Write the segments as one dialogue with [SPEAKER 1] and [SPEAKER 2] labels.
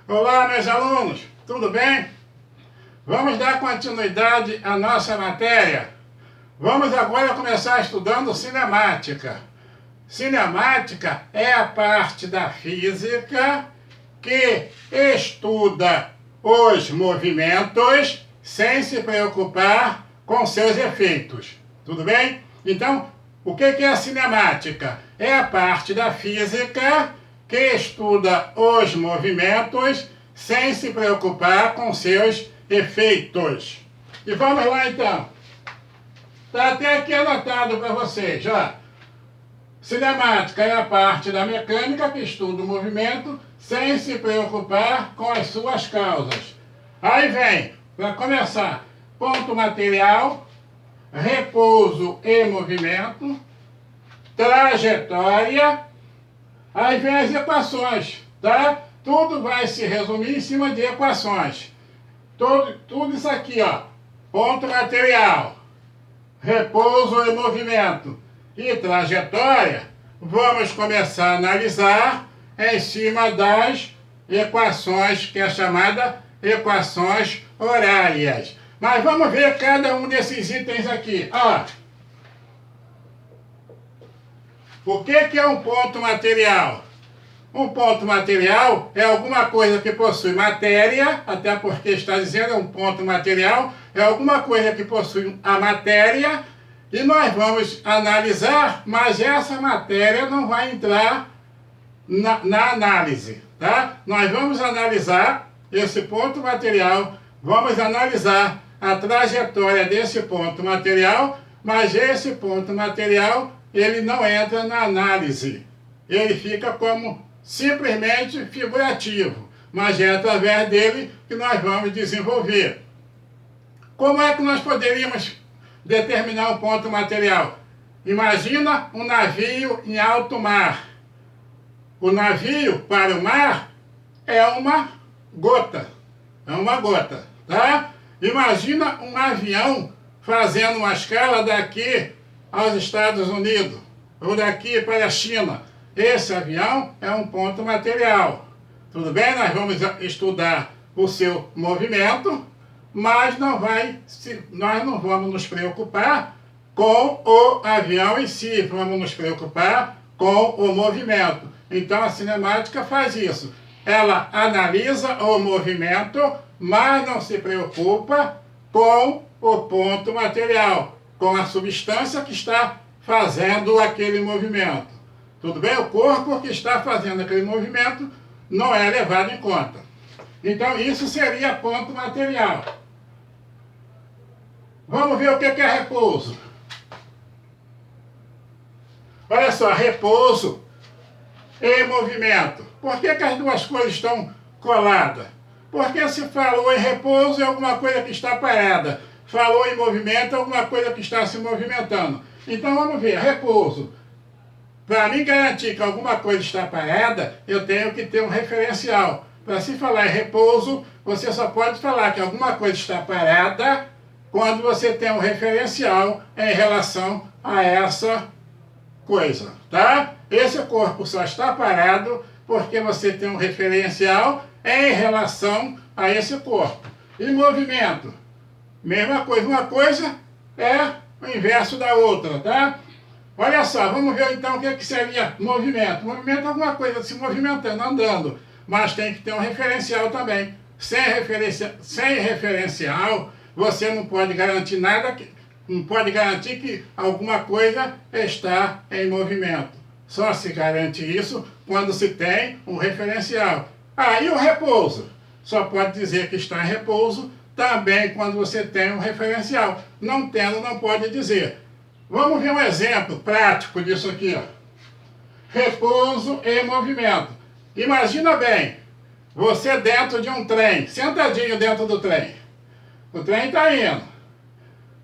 [SPEAKER 1] Olá, meus alunos, tudo bem? Vamos dar continuidade à nossa matéria. Vamos agora começar estudando cinemática. Cinemática é a parte da física que estuda os movimentos sem se preocupar com seus efeitos. Tudo bem? Então, o que é a cinemática? É a parte da física que estuda os movimentos sem se preocupar com seus efeitos. E vamos lá então. Está até aqui anotado para vocês, ó. Cinemática é a parte da mecânica que estuda o movimento sem se preocupar com as suas causas. Aí vem, para começar, ponto material, repouso e movimento, trajetória, aí vem as equações, tá? Tudo vai se resumir em cima de equações. Tudo isso aqui, ó, ponto material, repouso e movimento e trajetória, vamos começar a analisar em cima das equações, que é chamada equações horárias. Mas vamos ver cada um desses itens aqui, ó. O que é um ponto material? Um ponto material é alguma coisa que possui matéria, até porque está dizendo um ponto material, é alguma coisa que possui a matéria, e nós vamos analisar, mas essa matéria não vai entrar na análise, tá? Nós vamos analisar esse ponto material, vamos analisar a trajetória desse ponto material, mas esse ponto material, ele não entra na análise. Ele fica como simplesmente figurativo, mas é através dele que nós vamos desenvolver. Como é que nós poderíamos determinar um ponto material? Imagina um navio em alto mar. O navio para o mar é uma gota, tá? Imagina um avião fazendo uma escala daqui aos Estados Unidos, ou daqui para a China. Esse avião é um ponto material. Tudo bem? Nós vamos estudar o seu movimento, mas nós não vamos nos preocupar com o avião em si, vamos nos preocupar com o movimento. Então a cinemática faz isso. Ela analisa o movimento, mas não se preocupa com o ponto material, com a substância que está fazendo aquele movimento. Tudo bem? O corpo que está fazendo aquele movimento não é levado em conta. Então isso seria ponto material. Vamos ver o que é repouso. Olha só, repouso e movimento. Por que as duas coisas estão coladas? Porque se falou em repouso é alguma coisa que está parada. Falou em movimento é alguma coisa que está se movimentando. Então vamos ver, repouso. Para mim garantir que alguma coisa está parada, eu tenho que ter um referencial. Para se falar em repouso, você só pode falar que alguma coisa está parada quando você tem um referencial em relação a essa coisa, tá? Esse corpo só está parado porque você tem um referencial em relação a esse corpo. E movimento, mesma coisa. Uma coisa é o inverso da outra, tá? Olha só, vamos ver então o que seria movimento. Movimento é alguma coisa se movimentando, andando, mas tem que ter um referencial também. Sem referencial, você não pode garantir nada, não pode garantir que alguma coisa está em movimento. Só se garante isso quando se tem um referencial. E o repouso? Só pode dizer que está em repouso também quando você tem um referencial. Não tendo, não pode dizer. Vamos ver um exemplo prático disso aqui, ó. Repouso e movimento. Imagina bem, você dentro de um trem, sentadinho dentro do trem. O trem está indo.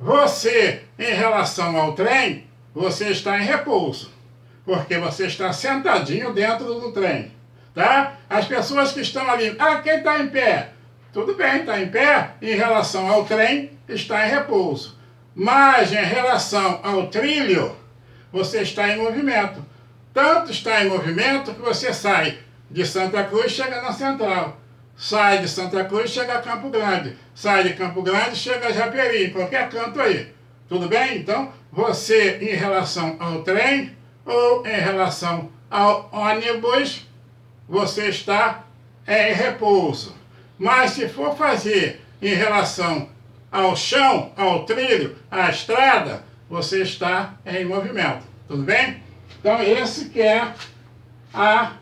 [SPEAKER 1] Você, em relação ao trem, você está em repouso, porque você está sentadinho dentro do trem, tá? As pessoas que estão ali, quem está em pé? Tudo bem, está em pé, em relação ao trem, está em repouso. Mas em relação ao trilho, você está em movimento. Tanto está em movimento que você sai de Santa Cruz e chega na Central. sai de Santa Cruz, chega a Campo Grande. Sai de Campo Grande, chega a Japeri, em qualquer canto aí. Tudo bem? Então, você em relação ao trem ou em relação ao ônibus, você está em repouso. Mas se for fazer em relação ao chão, ao trilho, à estrada, você está em movimento. Tudo bem? Então, esse que é a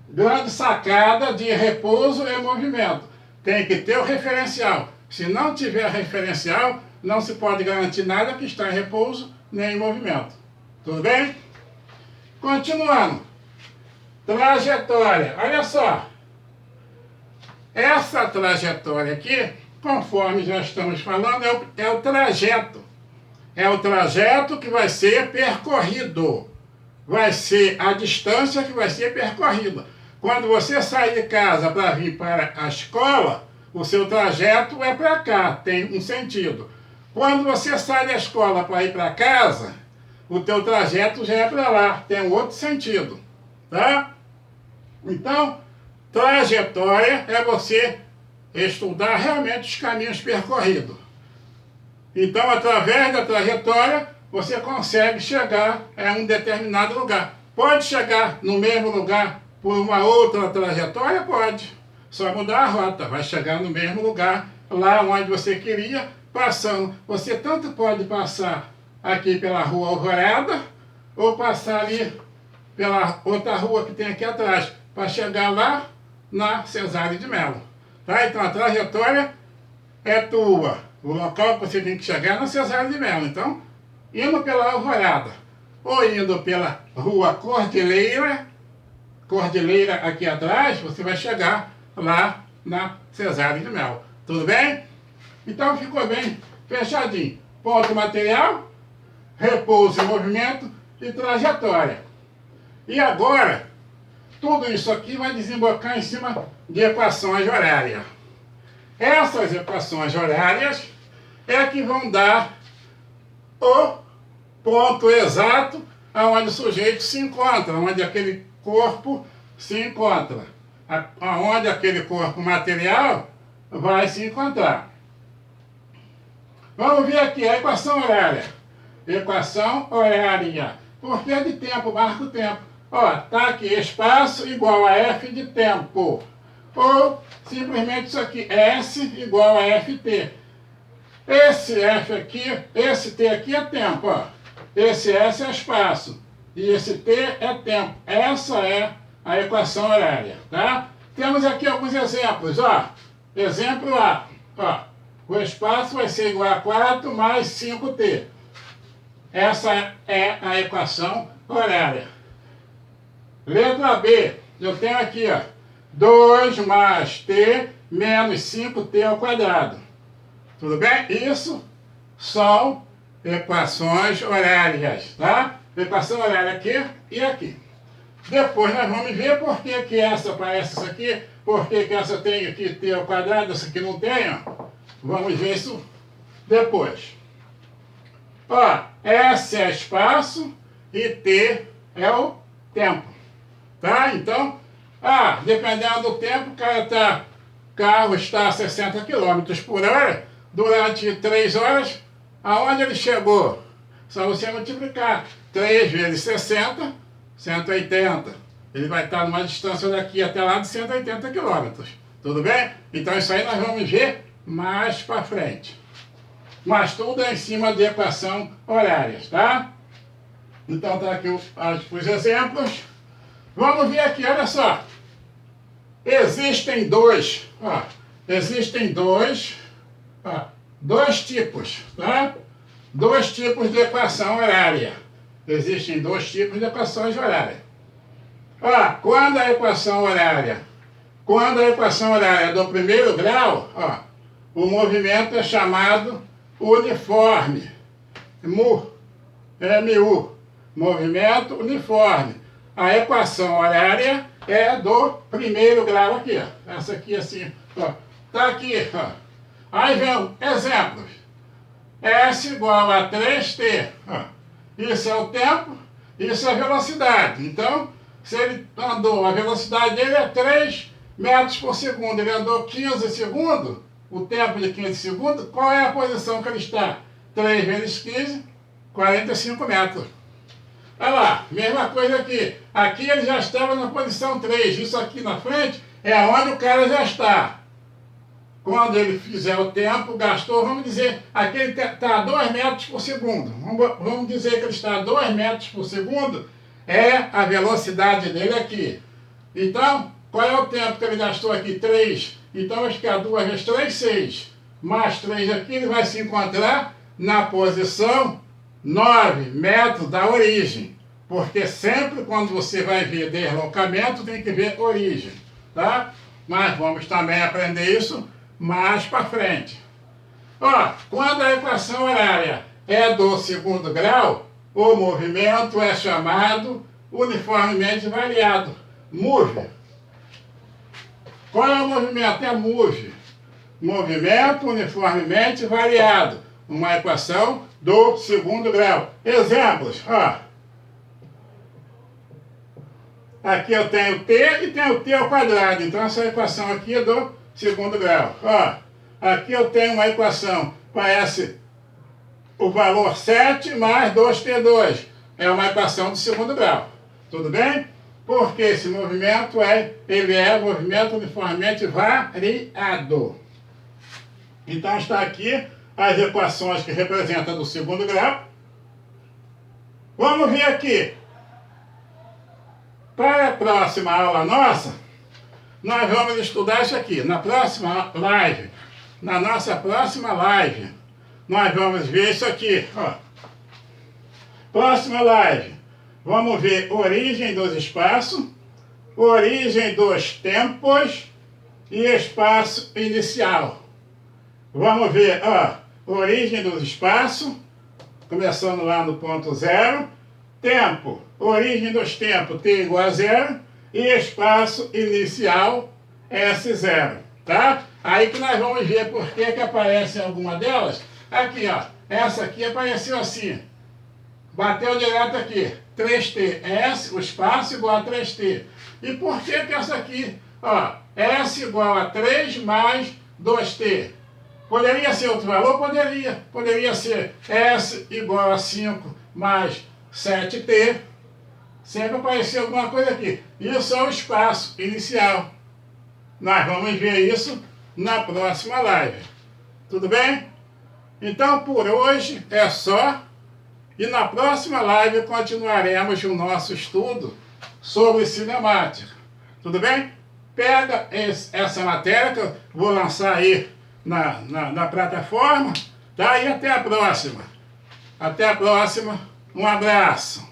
[SPEAKER 1] grande sacada de repouso e movimento. Tem que ter o referencial. Se não tiver referencial, não se pode garantir nada que está em repouso nem em movimento. Tudo bem? Continuando. Trajetória. Olha só. Essa trajetória aqui, conforme já estamos falando, é o trajeto. É o trajeto que vai ser percorrido. Vai ser a distância que vai ser percorrida. Quando você sai de casa para vir para a escola, o seu trajeto é para cá, tem um sentido. Quando você sai da escola para ir para casa, o teu trajeto já é para lá, tem um outro sentido, tá? Então, trajetória é você estudar realmente os caminhos percorridos. Então, através da trajetória, você consegue chegar a um determinado lugar. Pode chegar no mesmo lugar por uma outra trajetória? Pode. Só mudar a rota, vai chegar no mesmo lugar, lá onde você queria, passando. Você tanto pode passar aqui pela Rua Alvorada, ou passar ali pela outra rua que tem aqui atrás, para chegar lá na Cesário de Melo. Tá? Então a trajetória é tua. O local que você tem que chegar é na Cesário de Melo. Então, indo pela Alvorada, ou indo pela Rua Cordilheira aqui atrás, você vai chegar lá na Cesário de Melo. Tudo bem? Então ficou bem fechadinho. Ponto material, repouso e movimento e trajetória. E agora, tudo isso aqui vai desembocar em cima de equações horárias. Essas equações horárias é que vão dar o ponto exato aonde o sujeito se encontra, onde aquele corpo se encontra, aonde aquele corpo material vai se encontrar. Vamos ver aqui a equação horária. Equação horária. Por que de tempo? Marca o tempo. Ó, tá aqui, espaço igual a F de tempo. Ou simplesmente isso aqui, S igual a FT. Esse F aqui, esse T aqui é tempo, ó. Esse S é espaço. E esse T é tempo. Essa é a equação horária, tá? Temos aqui alguns exemplos, ó. Exemplo A, ó. O espaço vai ser igual a 4 mais 5T. Essa é a equação horária. Letra B, eu tenho aqui, ó. 2 mais T menos 5T ao quadrado. Tudo bem? Isso são equações horárias, tá? Equação horária aqui e aqui. Depois nós vamos ver por que que essa parece isso aqui, por que que essa tem aqui T ao quadrado, essa aqui não tem, ó. Vamos ver isso depois. Ó, S é espaço e T é o tempo, tá? Então, dependendo do tempo, o carro está a 60 km por hora, durante 3 horas, aonde ele chegou? Só você multiplicar 3 vezes 60, 180. Ele vai estar numa distância daqui até lá de 180 km. Tudo bem? Então isso aí nós vamos ver mais para frente. Mas tudo é em cima de equação horárias, tá? Então tá aqui os exemplos. Vamos ver aqui, olha só. Existem dois tipos, tá? Dois tipos de equação horária. Existem dois tipos de equações horárias. Quando a equação horária é do primeiro grau, o movimento é chamado uniforme. MU. Movimento uniforme. A equação horária é do primeiro grau aqui, ó. Essa aqui assim, ó. Tá aqui, ó. Aí vem exemplos. S igual a 3T. Ó. Isso é o tempo, isso é a velocidade. Então, se ele andou, a velocidade dele é 3 metros por segundo. Ele andou 15 segundos, o tempo de 15 segundos, qual é a posição que ele está? 3 vezes 15, 45 metros. Olha lá, mesma coisa aqui. Aqui ele já estava na posição 3. Isso aqui na frente é onde o cara já está. Quando ele fizer o tempo, gastou, vamos dizer, aqui ele está a 2 metros por segundo. Vamos dizer que ele está a 2 metros por segundo, é a velocidade dele aqui. Então, qual é o tempo que ele gastou aqui? 3. Então, acho que é 2 vezes 3, 6. Mais 3 aqui, ele vai se encontrar na posição 9 metros da origem. Porque sempre quando você vai ver deslocamento, tem que ver origem, tá? Mas vamos também aprender isso mais para frente. Ó, quando a equação horária é do segundo grau, o movimento é chamado uniformemente variado. Move. Qual é o movimento? É move. Movimento uniformemente variado. Uma equação do segundo grau. Exemplos, ó. Aqui eu tenho t e tenho t ao quadrado. Então essa equação aqui é do segundo grau. Ó, aqui eu tenho uma equação, parece o valor 7 mais 2t2. É uma equação do segundo grau. Tudo bem? Porque esse movimento ele é movimento uniformemente variado. Então está aqui as equações que representam do segundo grau. Vamos ver aqui. Para a próxima aula nossa, nós vamos estudar isso aqui. Na próxima live, na nossa próxima live, nós vamos ver isso aqui. Ó. Próxima live, vamos ver origem dos espaços, origem dos tempos e espaço inicial. Vamos ver, ó, origem dos espaços, começando lá no ponto 0, tempo, origem dos tempos, t igual a 0, e espaço inicial, S0, tá? Aí que nós vamos ver por que aparece alguma delas. Aqui, ó, essa aqui apareceu assim, bateu direto aqui, 3t, S, o espaço igual a 3t. E por que essa aqui, ó, S igual a 3 mais 2t? Poderia ser outro valor? Poderia. Poderia ser S igual a 5 mais 7t. Sempre apareceu alguma coisa aqui. Isso é o espaço inicial. Nós vamos ver isso na próxima live. Tudo bem? Então, por hoje é só. E na próxima live continuaremos o nosso estudo sobre cinemática. Tudo bem? Pega essa matéria que eu vou lançar aí na plataforma, tá? E até a próxima. Até a próxima. Um abraço.